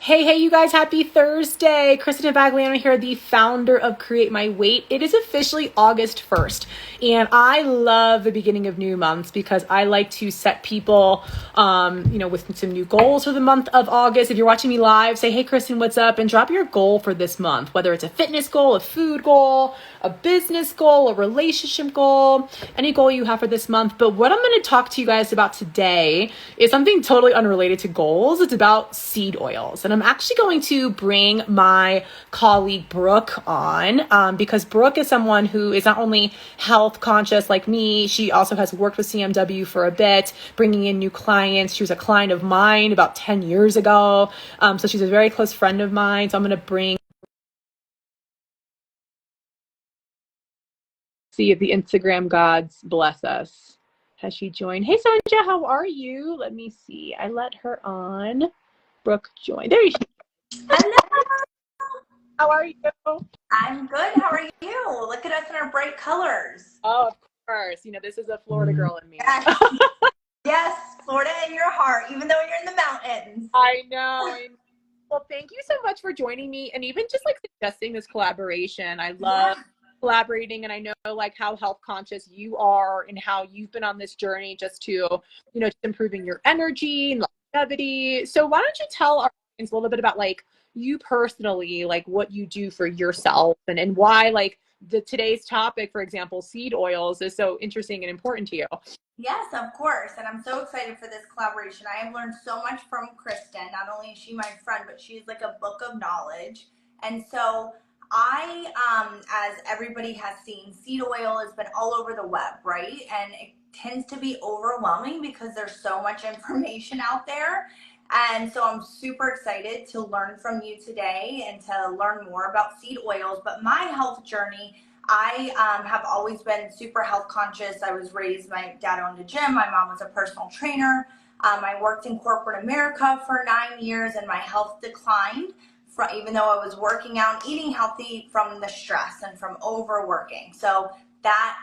Hey, you guys, happy Thursday. Kristen Bagliano here, the founder of Create My Weight. It is officially August 1st, and I love the beginning of new months because I like to set people, with some new goals for the month of August. If you're watching me live, say, hey, Kristen, what's up? And drop your goal for this month, whether it's a fitness goal, a food goal, a business goal, a relationship goal, any goal you have for this month. But what I'm going to talk to you guys about today is something totally unrelated to goals. It's about seed oils. And I'm actually going to bring my colleague Brooke on because Brooke is someone who is not only health conscious like me, she also has worked with CMW for a bit, bringing in new clients. She was a client of mine about 10 years ago. So she's a very close friend of mine. So I'm going to see if the Instagram gods bless us. Has she joined? Hey, Sonja, how are you? Let me see. I let her on. Brooke joined. There you go. Hello. How are you? I'm good. How are you? Look at us in our bright colors. Oh, of course. This is a Florida girl in me. Yes, yes, Florida in your heart, even though you're in the mountains. I know. Well, thank you so much for joining me and even just suggesting this collaboration. I love collaborating, and I know how health conscious you are and how you've been on this journey just to, just improving your energy and longevity. So why don't you tell our audience a little bit about you personally, what you do for yourself and why today's topic, for example, seed oils, is so interesting and important to you. Yes, of course. And I'm so excited for this collaboration. I have learned so much from Kristen. Not only is she my friend, but she's like a book of knowledge. And so as everybody has seen, seed oil has been all over the web, right? And it tends to be overwhelming because there's so much information out there. And so I'm super excited to learn from you today and to learn more about seed oils. But my health journey, I have always been super health conscious. I was raised, my dad owned a gym. My mom was a personal trainer. I worked in corporate America for 9 years and my health declined even though I was working out and eating healthy from the stress and from overworking. So that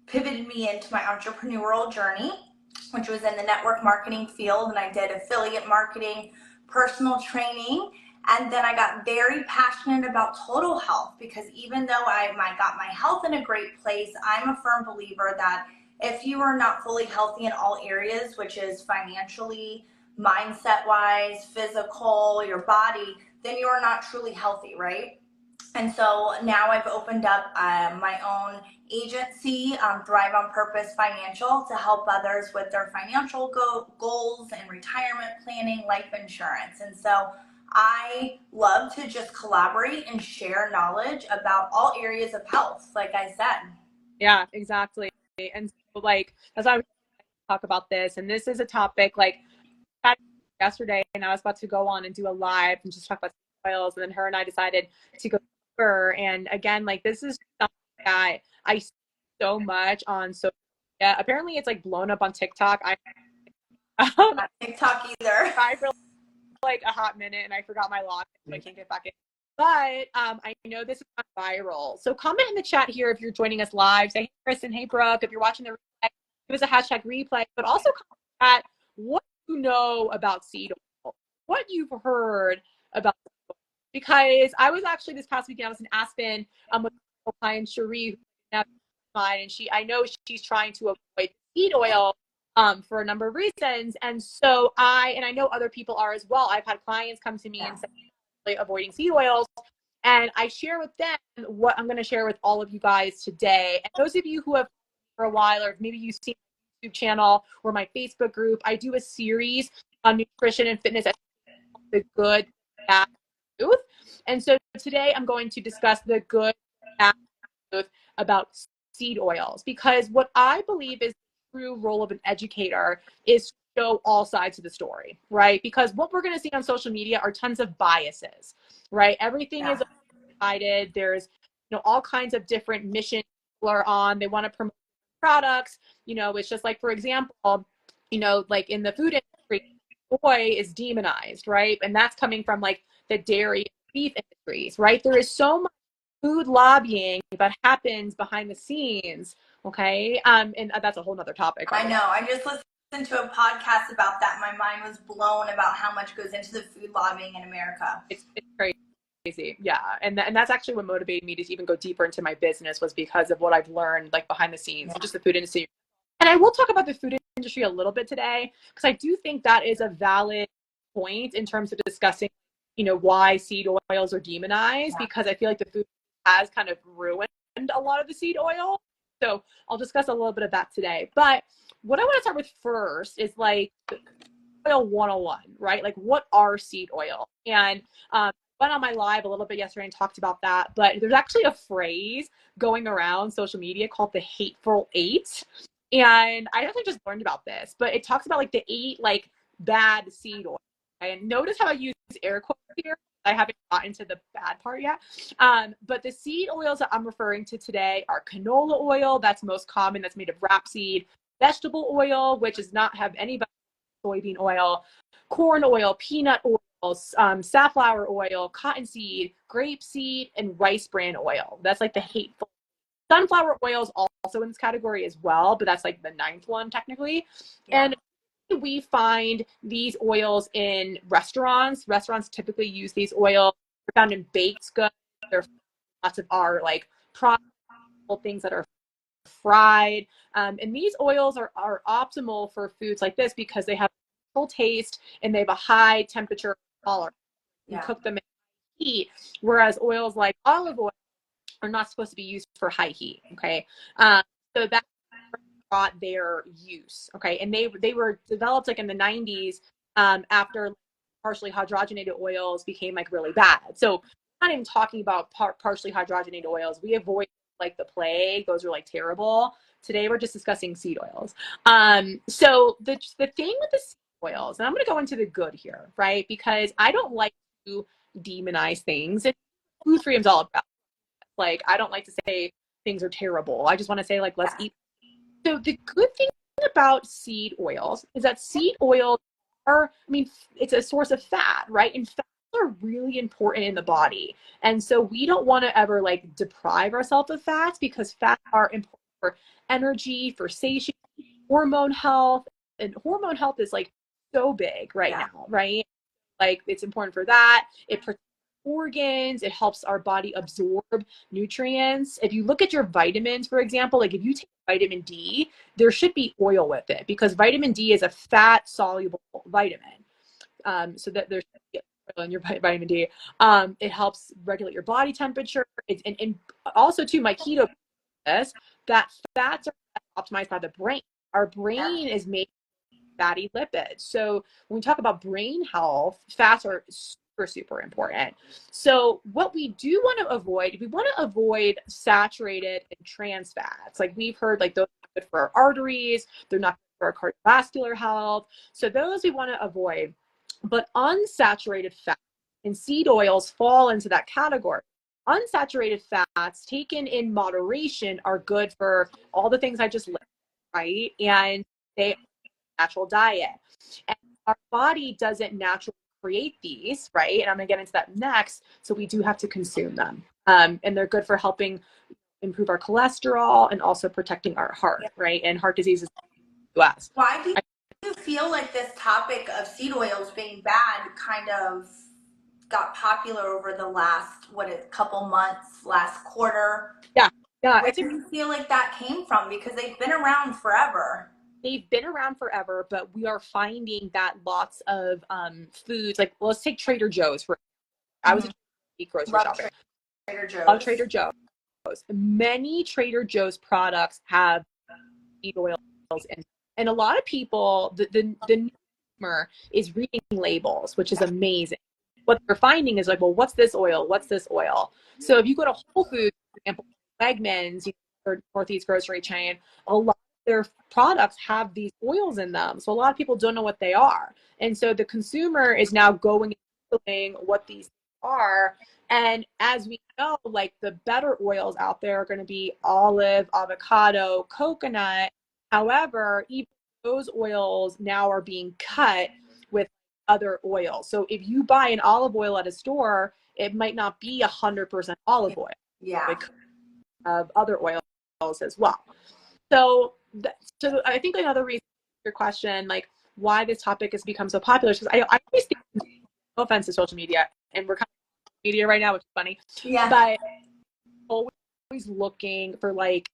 pivoted me into my entrepreneurial journey, which was in the network marketing field. And I did affiliate marketing, personal training. And then I got very passionate about total health because even though I got my health in a great place, I'm a firm believer that if you are not fully healthy in all areas, which is financially, mindset wise, physical, your body, then you are not truly healthy, right? And so now I've opened up my own agency, Thrive on Purpose Financial, to help others with their financial goals and retirement planning, life insurance. And so I love to just collaborate and share knowledge about all areas of health, like I said. Yeah, exactly. And so that's why I was talk about this. And this is a topic yesterday, and I was about to go on and do a live and just talk about oils. And then her and I decided to go deeper. And again, this is something that I see so much on social media. Apparently it's blown up on TikTok. Not TikTok either. I for a hot minute and I forgot my login, so I can't get back in. But I know this is not viral. So comment in the chat here if you're joining us live. Say, hey, Kristen, hey, Brooke. If you're watching the replay, give us a hashtag replay. But also comment what you know about seed oil, what you've heard about. Because I was actually this past weekend, I was in Aspen with my client Cherie, and I know she's trying to avoid seed oil for a number of reasons. And so I know other people are as well. I've had clients come to me and say avoiding seed oils. And I share with them what I'm going to share with all of you guys today. And those of you who have for a while, or maybe you've seen my YouTube channel or my Facebook group, I do a series on nutrition and fitness, the good, bad, truth. And so today I'm going to discuss the good, bad, truth about seed oils, because what I believe is the true role of an educator is to show all sides of the story, right? Because what we're going to see on social media are tons of biases, right? Everything is divided. There's all kinds of different missions people are on. They want to promote products. It's just for example, in the food industry, soy is demonized, right? And that's coming from the dairy beef industries, right? There is so much food lobbying that happens behind the scenes, okay? And that's a whole nother topic. I know. I just listened to a podcast about that. My mind was blown about how much goes into the food lobbying in America. It's crazy. Yeah. And that's actually what motivated me to even go deeper into my business, was because of what I've learned like behind the scenes and just the food industry. And I will talk about the food industry a little bit today, because I do think that is a valid point in terms of discussing, why seed oils are demonized, because I feel like the food has kind of ruined a lot of the seed oil. So I'll discuss a little bit of that today. But what I want to start with first is like oil 101, right? Like, what are seed oil? And went on my live a little bit yesterday and talked about that. But there's actually a phrase going around social media called the Hateful 8. And I actually just learned about this, but it talks about like the 8 like bad seed oil. And notice how I use air quotes here. I haven't gotten to the bad part yet. But the seed oils that I'm referring to today are canola oil. That's most common. That's made of rapeseed. Vegetable oil, which does not have any soybean oil, corn oil, peanut oils, safflower oil, cottonseed, grapeseed, and rice bran oil. That's like the hateful. Sunflower oil is also in this category as well, but that's like the 9th one technically. Yeah. And we find these oils in restaurants. Restaurants typically use these oils. They're found in baked goods. There's lots of our like processed things that are fried. And these oils are optimal for foods like this because they have a full taste and they have a high temperature tolerance. You cook them in heat, whereas oils like olive oil are not supposed to be used for high heat. Okay, so that brought their use. Okay, and they were developed like in the 90s after partially hydrogenated oils became like really bad. So I'm not even talking about partially hydrogenated oils. We avoid like the plague. Those are like terrible. Today we're just discussing seed oils. So the thing with the seed oils, and I'm going to go into the good here, right? Because I don't like to demonize things. And food freedom is all about. Like, I don't like to say things are terrible. I just want to say like, let's eat. So the good thing about seed oils is that seed oils are, it's a source of fat, right? And fats are really important in the body. And so we don't want to ever like deprive ourselves of fats, because fats are important for energy, for satiety, hormone health. And hormone health is like so big right now, right? Like, it's important for that. It protects organs. It helps our body absorb nutrients. If you look at your vitamins, for example, like if you take vitamin D, there should be oil with it, because vitamin D is a fat soluble vitamin. So that there's oil in your vitamin D. It helps regulate your body temperature. And also too, my keto says that fats are optimized by the brain. Our brain is made of fatty lipids. So when we talk about brain health, fats are super important. So what we do want to avoid, we want to avoid saturated and trans fats. Like we've heard, like those are good for our arteries, they're not good for our cardiovascular health. So those we want to avoid. But unsaturated fats and seed oils fall into that category. Unsaturated fats taken in moderation are good for all the things I just listed, right? And they are a natural diet. And our body doesn't naturally create these, right? And I'm going to get into that next. So we do have to consume them. And they're good for helping improve our cholesterol and also protecting our heart, right? And heart disease is in the US. Why do you feel like this topic of seed oils being bad kind of got popular over the last, couple months, last quarter? Yeah. Where do you feel like that came from? Because they've been around forever. They've been around forever, but we are finding that lots of foods, like let's take Trader Joe's for. I was a grocery shopper. Trader Joe's. Love Trader Joe's. Many Trader Joe's products have seed oils in, and a lot of people, the consumer is reading labels, which is amazing. What they're finding is like, well, what's this oil? What's this oil? So if you go to Whole Foods, for example, Wegmans, or Northeast grocery chain, a lot of their products have these oils in them. So a lot of people don't know what they are. And so the consumer is now going and Googling what these are. And as we know, like the better oils out there are going to be olive, avocado, coconut. However, even those oils now are being cut with other oils. So if you buy an olive oil at a store, it might not be 100% olive oil. Yeah. Of other oils as well. So I think another reason your question, like why this topic has become so popular, because I always think, no offense to social media, and we're kind of media right now, which is funny, Yeah. but always looking for like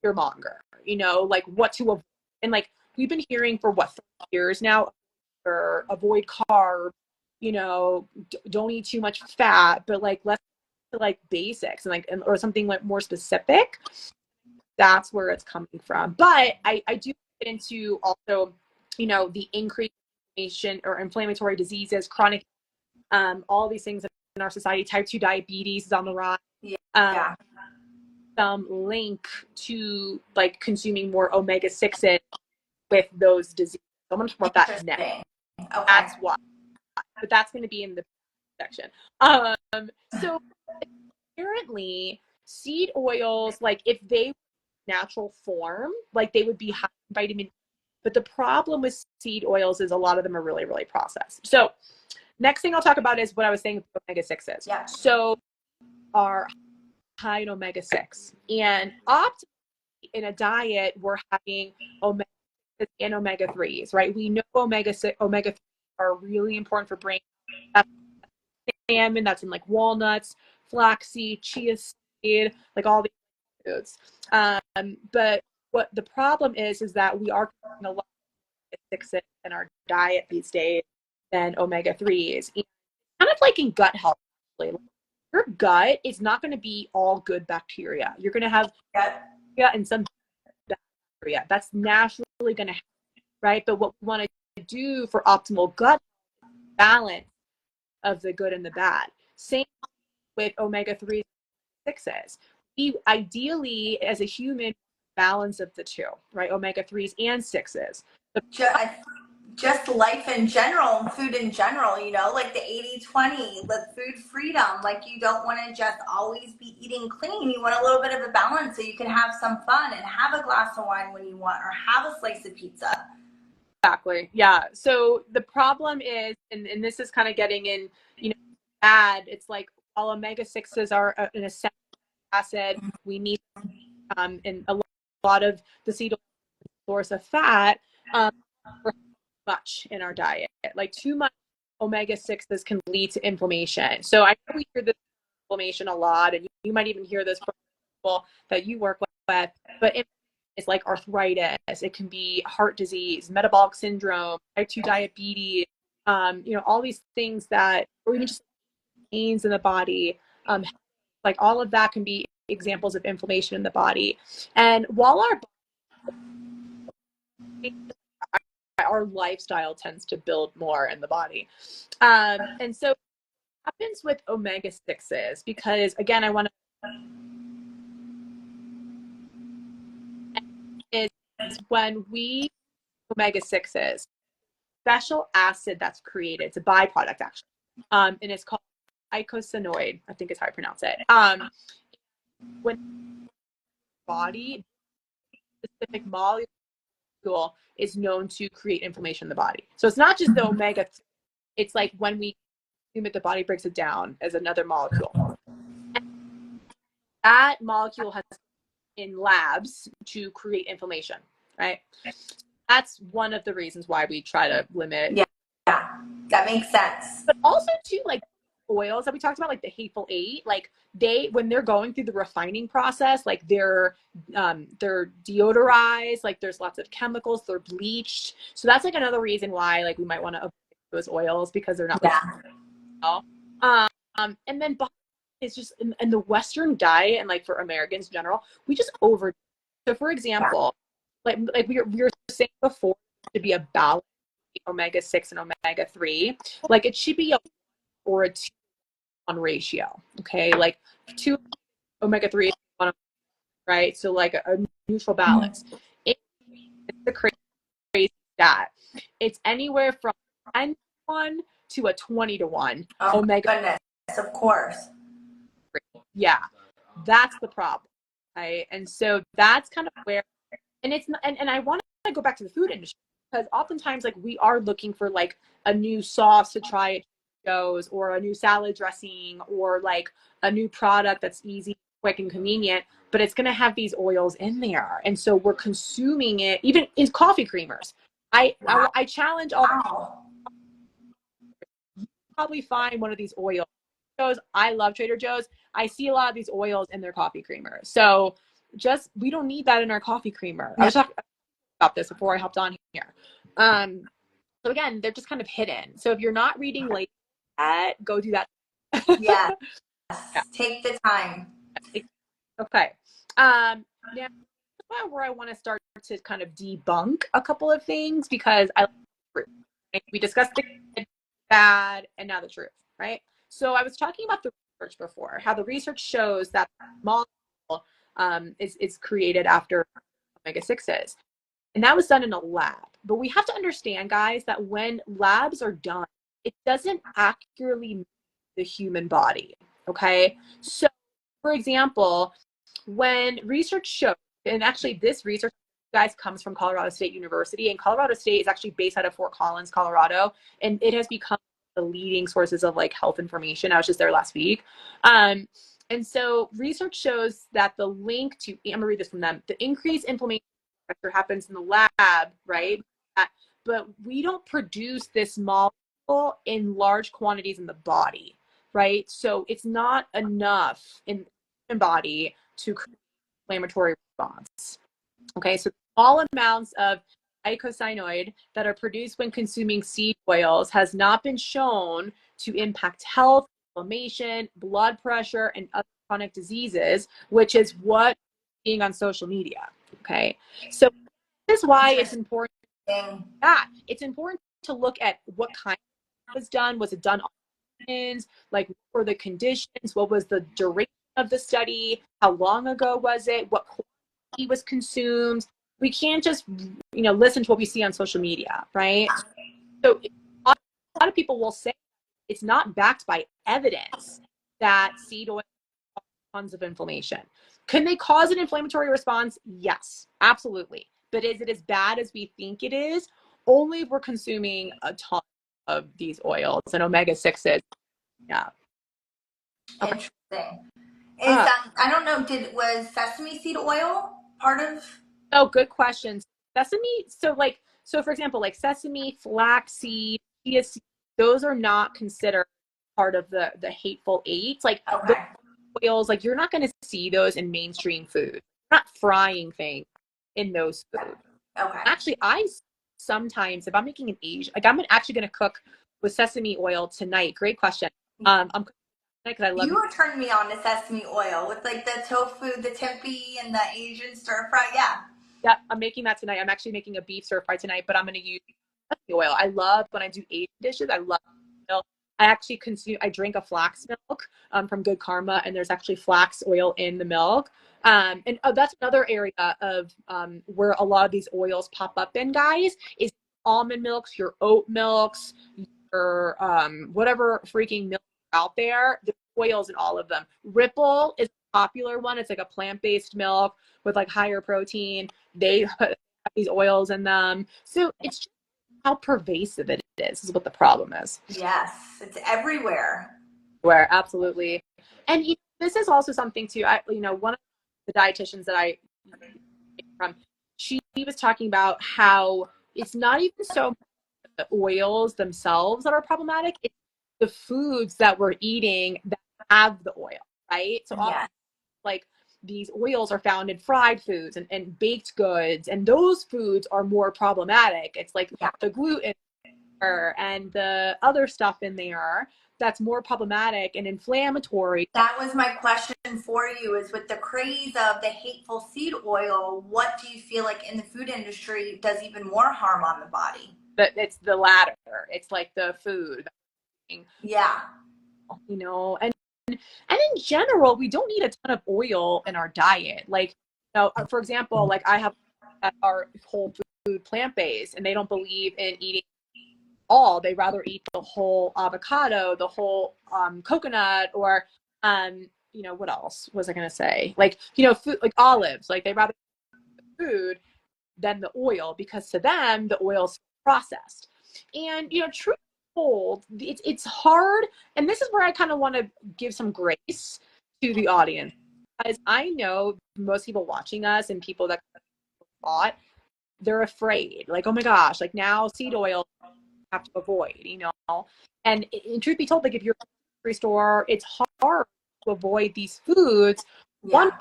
your monger, you know, like what to avoid. And like we've been hearing for what, 30 years now, or avoid carbs, you know, don't eat too much fat, but like let's like basics and like or something like more specific. That's where it's coming from. But I do get into also, you know, the increased inflammation or inflammatory diseases, chronic, all these things in our society. Type 2 diabetes is on the rise. Yeah. Some link to like consuming more omega-6s with those diseases. So I'm going to talk about that next. Okay. That's why. But that's going to be in the section. So apparently seed oils, like if they were natural form, like they would be high in vitamin E. But the problem with seed oils is a lot of them are really, really processed. So next thing I'll talk about is what I was saying with omega-6s. Yeah. So are high in omega-6. And optimally in a diet, we're having omega-6 and omega-3s, right? We know omega-6, omega-3 are really important for brain. That's salmon, that's in like walnuts, flaxseed, chia seed, like all these foods. But what the problem is that we are getting a lot of omega-6s in our diet these days than omega-3s. And kind of like in gut health, actually. Your gut is not going to be all good bacteria. You're going to have bacteria and some bacteria. That's naturally going to happen, right? But what we want to do for optimal gut balance of the good and the bad. Same with omega-3 6s. We ideally, as a human, balance of the two, right? Omega-3s and 6s. Just life in general, food in general, you know, like the 80-20, the food freedom. Like you don't want to just always be eating clean. You want a little bit of a balance so you can have some fun and have a glass of wine when you want, or have a slice of pizza. Exactly. Yeah. So the problem is, and this is kind of getting in, you know, bad. It's like while omega-6s are an essential acid, we need in a lot of the seed source of fat, much in our diet. Like too much omega-6s can lead to inflammation. So I know we hear this inflammation a lot, and you might even hear this from people that you work with, but it's like arthritis. It can be heart disease, metabolic syndrome, type 2 diabetes, you know, all these things that, or even just pains in the body, like all of that can be examples of inflammation in the body. And while our lifestyle tends to build more in the body. And so what happens with omega-6s, because again, I want to, is when we omega-6s, special acid that's created, it's a byproduct actually, and it's called icosanoid, I think is how I pronounce it. When body, specific molecule is known to create inflammation in the body. So it's not just the omega, it's like when we consume it, the body breaks it down as another molecule. And that molecule has in labs to create inflammation, right? That's one of the reasons why we try to limit. Yeah, that makes sense. But also too, like oils that we talked about, like the Hateful 8, like when they're going through the refining process, like they're deodorized, like there's lots of chemicals, they're bleached. So that's like another reason why like we might want to avoid those oils, because they're not well. And then it's just in the Western diet, and like for Americans in general, we just over. So for example, like we were saying before, to be a balance omega-6 and omega-3, like it should be a or a 2-1 ratio. Okay, like 2 omega-3, right? So like a neutral balance. It's a crazy stat. It's anywhere from 10-1 to a 20-1 omega. Goodness, of course. Yeah, that's the problem, right? And so that's kind of where, and it's not, and I want to go back to the food industry, because oftentimes like we are looking for like a new sauce to try at shows, or a new salad dressing, or like a new product that's easy, quick, and convenient, but it's going to have these oils in there. And so we're consuming it, even in coffee creamers. I challenge all, Wow. probably find one of these oils. I love Trader Joe's. I see a lot of these oils in their coffee creamer. So we don't need that in our coffee creamer. I was talking about this before I hopped on here. So again, they're just kind of hidden. So if you're not reading labels yet, go do that. Yes. Yeah. Take the time. Okay. Now where I want to start to kind of debunk a couple of things, because I like the truth. Right? We discussed the good, bad, and now the truth, right? So I was talking about the research before, how the research shows that molecule is created after omega-6s. And that was done in a lab. But we have to understand, guys, that when labs are done, it doesn't accurately mimic the human body. Okay. So, for example, when research shows, and actually this research, guys, comes from Colorado State University, and Colorado State is actually based out of Fort Collins, Colorado, and it has become the leading sources of like health information. I was just there last week. And so research shows that the link to, I'm gonna read this from them, the increased inflammation pressure happens in the lab, right? But we don't produce this molecule in large quantities in the body, right? So it's not enough in the body to create inflammatory response. Okay, so small amounts of icosanoid that are produced when consuming seed oils has not been shown to impact health, inflammation, blood pressure, and other chronic diseases, which is what we're seeing on social media. Okay, so this is why it's important. Yeah, it's important to look at what kind was done. Was it done on, like, what were the conditions? What was the duration of the study? How long ago was it? What quantity was consumed? We can't just, listen to what we see on social media, right? So a lot of people will say it's not backed by evidence that seed oil causes tons of inflammation. Can they cause an inflammatory response? Yes, absolutely. But is it as bad as we think it is? Only if we're consuming a ton of these oils and omega-6s. Yeah. Okay. Interesting. I don't know, was sesame seed oil part of? Oh, good question. Sesame, so for example, like sesame, flaxseed, chia seed, those are not considered part of the Hateful Eight. Like the oils, like you're not going to see those in mainstream food. You're not frying things in those foods. Okay. Actually, I sometimes, if I'm making an Asian, like I'm actually going to cook with sesame oil tonight. Great question. I'm cooking because I love. You were turning me on to sesame oil with like the tofu, the tempeh, and the Asian stir fry. Yeah. Yeah, I'm making that tonight. I'm actually making a beef stir fry tonight, but I'm going to use sesame oil. I love when I do Asian dishes. I love milk. I drink a flax milk from Good Karma, and there's actually flax oil in the milk. And that's another area of where a lot of these oils pop up in, guys, is almond milks, your oat milks, your whatever freaking milk out there. There's oils in all of them. Ripple is a popular one. It's like a plant-based milk with like higher protein. They have these oils in them. So it's just how pervasive it is what the problem is. Yes, it's everywhere. Where absolutely. And this is also something too. One of the dietitians that I from, she was talking about how it's not even so the oils themselves that are problematic. It's the foods that we're eating that have the oil, right? So often, like these oils are found in fried foods and baked goods, and those foods are more problematic. It's like the gluten and the other stuff in there that's more problematic and inflammatory. That was my question for you, is with the craze of the Hateful seed oil, what do you feel like in the food industry does even more harm on the body? But it's the latter. It's like the food. Yeah. And in general, we don't need a ton of oil in our diet. Like, for example, like I have our whole food plant-based, and they don't believe in eating all. They rather eat the whole avocado, the whole coconut, or what else was I gonna say? Like, food, like olives. Like they rather eat the food than the oil, because to them the oil's processed. And truth told, it's hard. And this is where I kind of want to give some grace to the audience, because I know most people watching us and people that thought they're afraid. Like, oh my gosh, like now seed oil you have to avoid, you know? And truth be told, like if you're at a grocery store, it's hard to avoid these foods. One Yeah.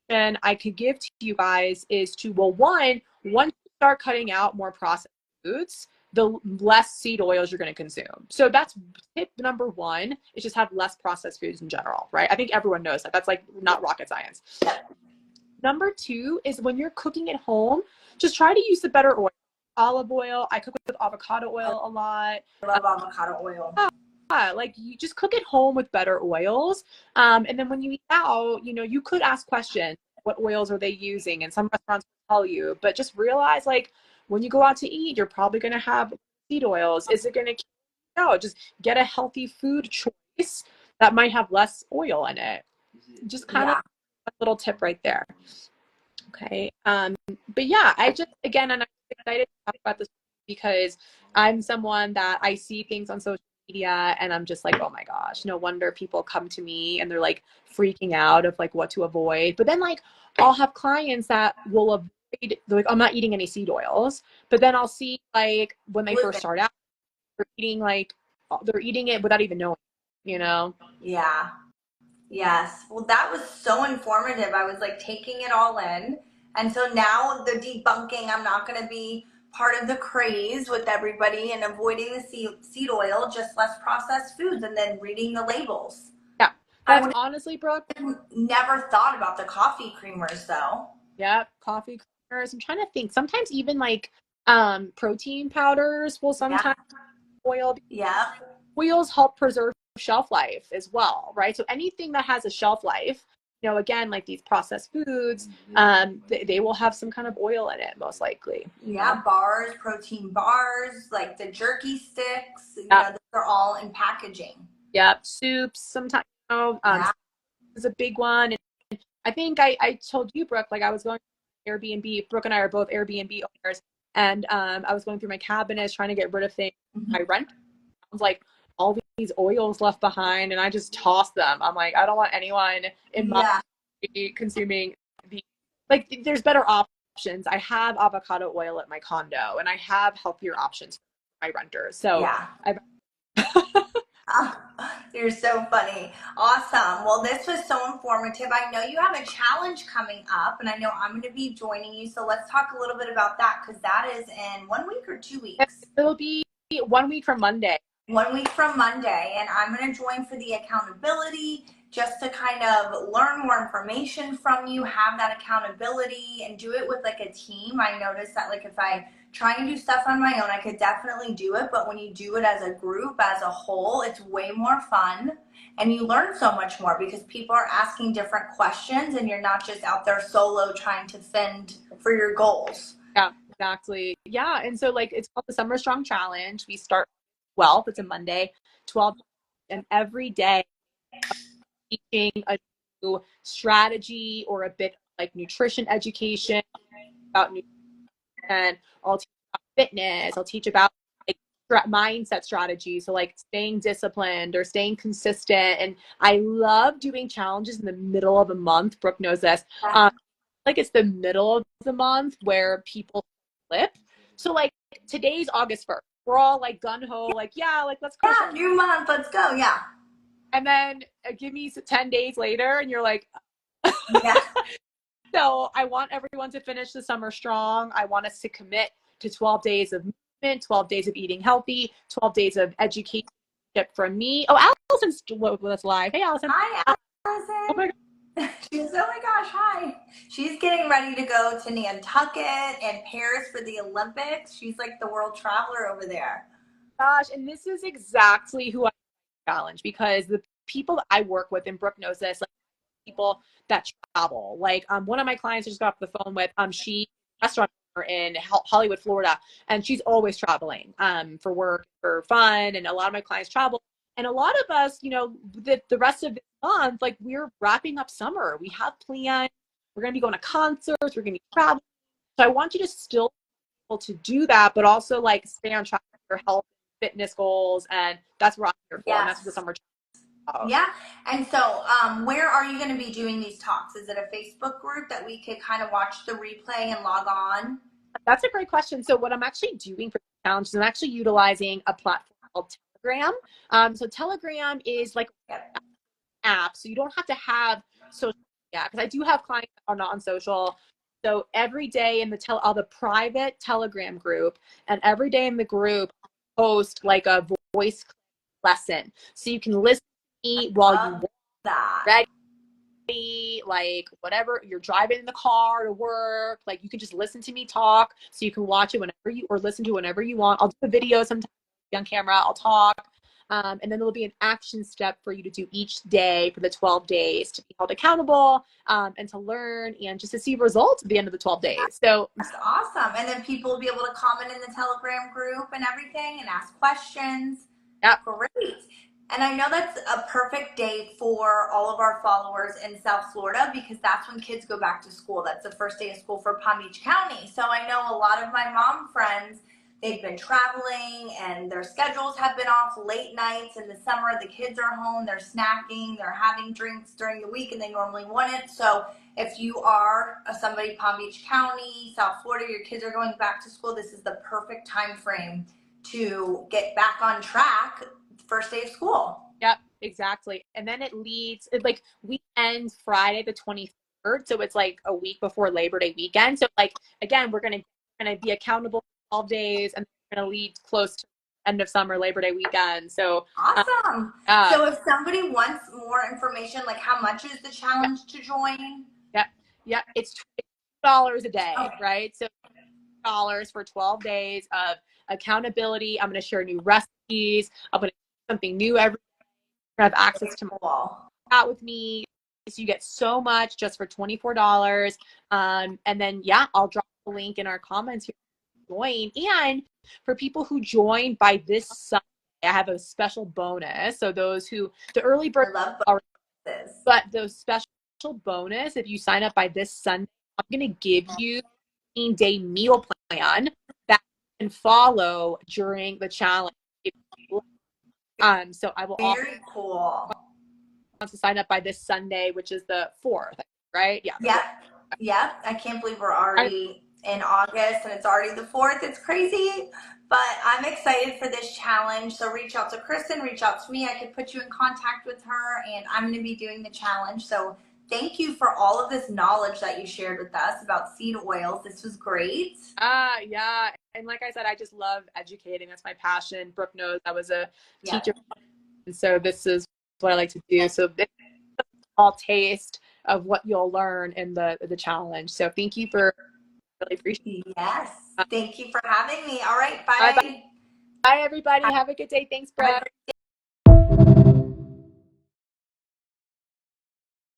option I could give to you guys is to, well, once you start cutting out more processed foods, the less seed oils you're going to consume. So that's tip number one, is just have less processed foods in general, right? I think everyone knows that. That's like not rocket science. Number two is when you're cooking at home, just try to use the better oil. Olive oil. I cook with avocado oil a lot. I love avocado oil. Like you just cook at home with better oils. And then when you eat out, you know, you could ask questions. What oils are they using? And some restaurants will tell you, but just realize like when you go out to eat, you're probably going to have seed oils. Is it going to, no, just get a healthy food choice that might have less oil in it. Just kind of a little tip right there. Okay. But yeah, I just, again, and I'm excited to talk about this because I'm someone that I see things on social media and I'm just like, oh my gosh, no wonder people come to me and they're like freaking out of like what to avoid. But then like I'll have clients that will avoid, they're like, I'm not eating any seed oils. But then I'll see like when they first start out, they're eating it without even knowing, you know? Yeah. Yes. Well, that was so informative. I was like taking it all in. And so now the debunking, I'm not going to be part of the craze with everybody and avoiding the seed oil, just less processed foods and then reading the labels. Yeah. That's honestly, Brooke. Never thought about the coffee creamers though. Yeah. Coffee creamers. I'm trying to think. Sometimes even like protein powders will sometimes oil. Yeah. Oils help preserve shelf life as well, right? So anything that has a shelf life, you know, again, like these processed foods, they will have some kind of oil in it, most likely. Yeah, bars, protein bars, like the jerky sticks, you know, those are all in packaging. Yep, soups, sometimes, you know, is a big one. And I think I told you, Brooke, like I was going to Airbnb. Brooke and I are both Airbnb owners, and I was going through my cabinets trying to get rid of things I rent. I was like, all these oils left behind, and I just toss them. I'm like, I don't want anyone in my consuming the, like, there's better options. I have avocado oil at my condo, and I have healthier options for my renters. So you're so funny. Awesome. Well, this was so informative. I know you have a challenge coming up, and I know I'm going to be joining you. So let's talk a little bit about that, because that is in 1 week or 2 weeks. It'll be 1 week from Monday. 1 week from Monday, and I'm going to join for the accountability, just to kind of learn more information from you, have that accountability, and do it with like a team. I noticed that like if I try and do stuff on my own, I could definitely do it, but when you do it as a group, as a whole, it's way more fun, and you learn so much more because people are asking different questions, and you're not just out there solo trying to fend for your goals. Yeah, exactly. Yeah, and so like it's called the Summer Strong Challenge. We start 12th, it's a Monday, 12, and every day teaching a new strategy or a bit like nutrition education about nutrition. I'll teach about fitness. I'll teach about like mindset strategies. So like staying disciplined or staying consistent. And I love doing challenges in the middle of the month. Brooke knows this. Like it's the middle of the month where people flip. So like today's August 1st. We're all like gung-ho, like, yeah, like let's go. Yeah, new month, let's go. Yeah. And then give me 10 days later and you're like, yeah. So I want everyone to finish the summer strong. I want us to commit to 12 days of movement, 12 days of eating healthy, 12 days of education from me. Oh, Allison's with us live. Hey, Allison. Hi, Allison. Oh my God. She's, oh my gosh, hi. She's getting ready to go to Nantucket and Paris for the Olympics. She's like the world traveler over there. Gosh, and this is exactly who I challenge, because the people that I work with, and Brooke knows this, like people that travel. Like one of my clients I just got off the phone with, she's a restaurant in Hollywood, Florida, and she's always traveling for work, for fun, and a lot of my clients travel. And a lot of us, you know, the rest of the month, like we're wrapping up summer. We have plans. We're going to be going to concerts. We're going to be traveling. So I want you to still be able to do that, but also like stay on track with your health, fitness goals. And that's what I'm here for. And that's what the summer. Yeah. And so where are you going to be doing these talks? Is it a Facebook group that we could kind of watch the replay and log on? That's a great question. So what I'm actually doing for the challenge is I'm actually utilizing a platform called Telegram. So Telegram is like an app, so you don't have to have social media, because I do have clients that are not on social. So every day in the private Telegram group, and every day in the group, post like a voice lesson, so you can listen to me while you ready, like whatever you're driving in the car to work, like you can just listen to me talk, so you can watch it whenever you, or listen to it whenever you want. I'll do a video sometimes on camera, I'll talk. And then there'll be an action step for you to do each day for the 12 days to be held accountable, and to learn and just to see results at the end of the 12 days. So that's awesome. And then people will be able to comment in the Telegram group and everything and ask questions. yeah. Great. And I know that's a perfect date for all of our followers in South Florida, because that's when kids go back to school. That's the first day of school for Palm Beach County. So I know a lot of my mom friends, they've been traveling and their schedules have been off, late nights in the summer. The kids are home, they're snacking, they're having drinks during the week, and they normally want it. So if you are somebody Palm Beach County, South Florida, your kids are going back to school, this is the perfect time frame to get back on track. First day of school. Yep, exactly. And then like we end Friday the 23rd, so it's like a week before Labor Day weekend. So like again, we're gonna be accountable for 12 days, and we're gonna lead close to end of summer, Labor Day weekend. So awesome. So if somebody wants more information, like how much is the challenge to join? Yep, it's $20 a day, right? So $20 for 12 days of accountability. I'm gonna share new recipes. I'm gonna do something new every day. Have access to my chat with me, so you get so much just for $24. And then I'll drop the link in our comments here to join. And for people who join by this Sunday, I have a special bonus. So those who the early bird, but the special bonus, if you sign up by this Sunday, I'm gonna give you a 15-day meal plan that you can follow during the challenge. So I will very cool. To sign up by this Sunday, which is the 4th, right? Yep. I can't believe we're already in August and it's already the 4th. It's crazy, but I'm excited for this challenge. So reach out to Kristen, reach out to me. I could put you in contact with her, and I'm going to be doing the challenge. So thank you for all of this knowledge that you shared with us about seed oils. This was great. Yeah. And like I said, I just love educating. That's my passion. Brooke knows I was a teacher. And so this is what I like to do. So this is a small taste of what you'll learn in the challenge. So thank you really appreciate it. Yes. Thank you for having me. All right. Bye. Bye everybody. Have a good day. Thanks, Brooke.